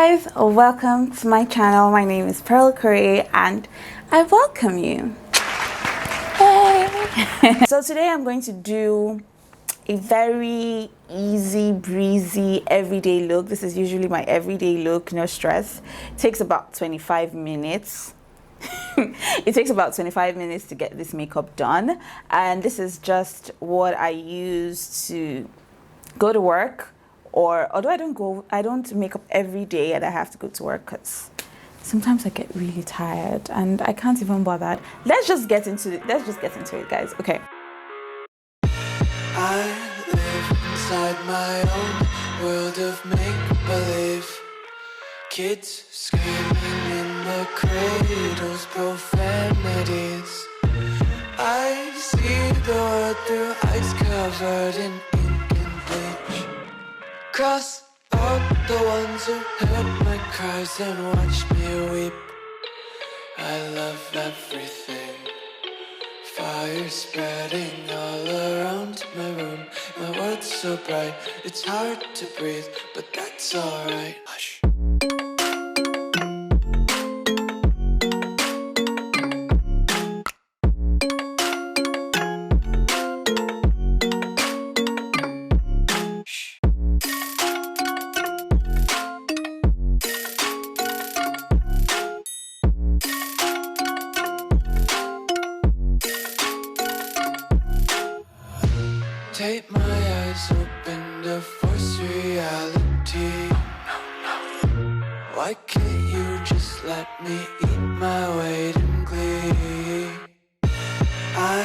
guys, welcome to my channel. My name is Pearl Curry and I welcome you. Hey. So today I'm going to do a very easy breezy everyday look. This is usually my everyday look, no stress. It takes about 25 minutes. It takes about 25 minutes to get this makeup done, and this is just what I use to go to work, or although I don't make up every day and I have to go to work because sometimes I get really tired and I can't even bother. Let's just get into it, guys. Okay. I live inside my own world of make-believe. Kids screaming in the cradles, profanities. I see the world through eyes covered in ink and bleach. Cross out the ones who heard my cries and watched me weep. I love everything. Fire spreading all around my room. My world's so bright, it's hard to breathe, but that's alright. Hush. Take my eyes open to force reality. Why can't you just let me eat my weight in glee? I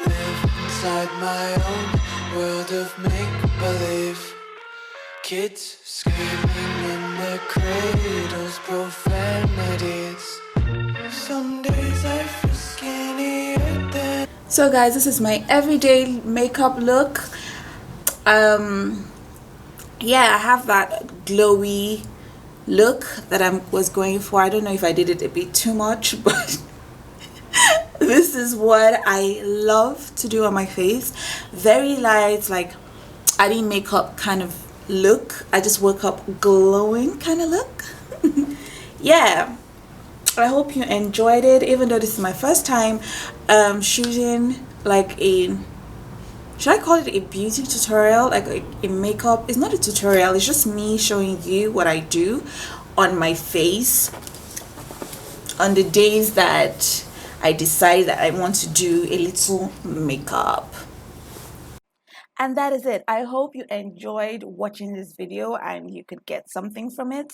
live inside my own world of make-believe. Kids screaming in their cradles, profanities. Some days I feel skinnier than. So guys, this is my everyday makeup look. Yeah, I have that glowy look that I was going for. I don't know if I did it a bit too much, but this is what I love to do on my face. Very light, like adding makeup kind of look. I just woke up glowing kind of look. Yeah, I hope you enjoyed it, even though this is my first time shooting like a, should I call it a beauty tutorial, like a makeup. It's not a tutorial, it's just me showing you what I do on my face on the days that I decide that I want to do a little makeup. And that is it. I hope you enjoyed watching this video and you could get something from it,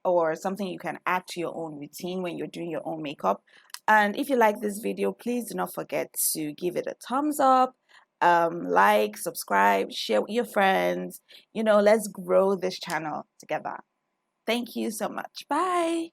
or something you can add to your own routine when you're doing your own makeup. And if you like this video, please do not forget to give it a thumbs up, like, subscribe, share with your friends. Let's grow this channel together. Thank you so much. Bye.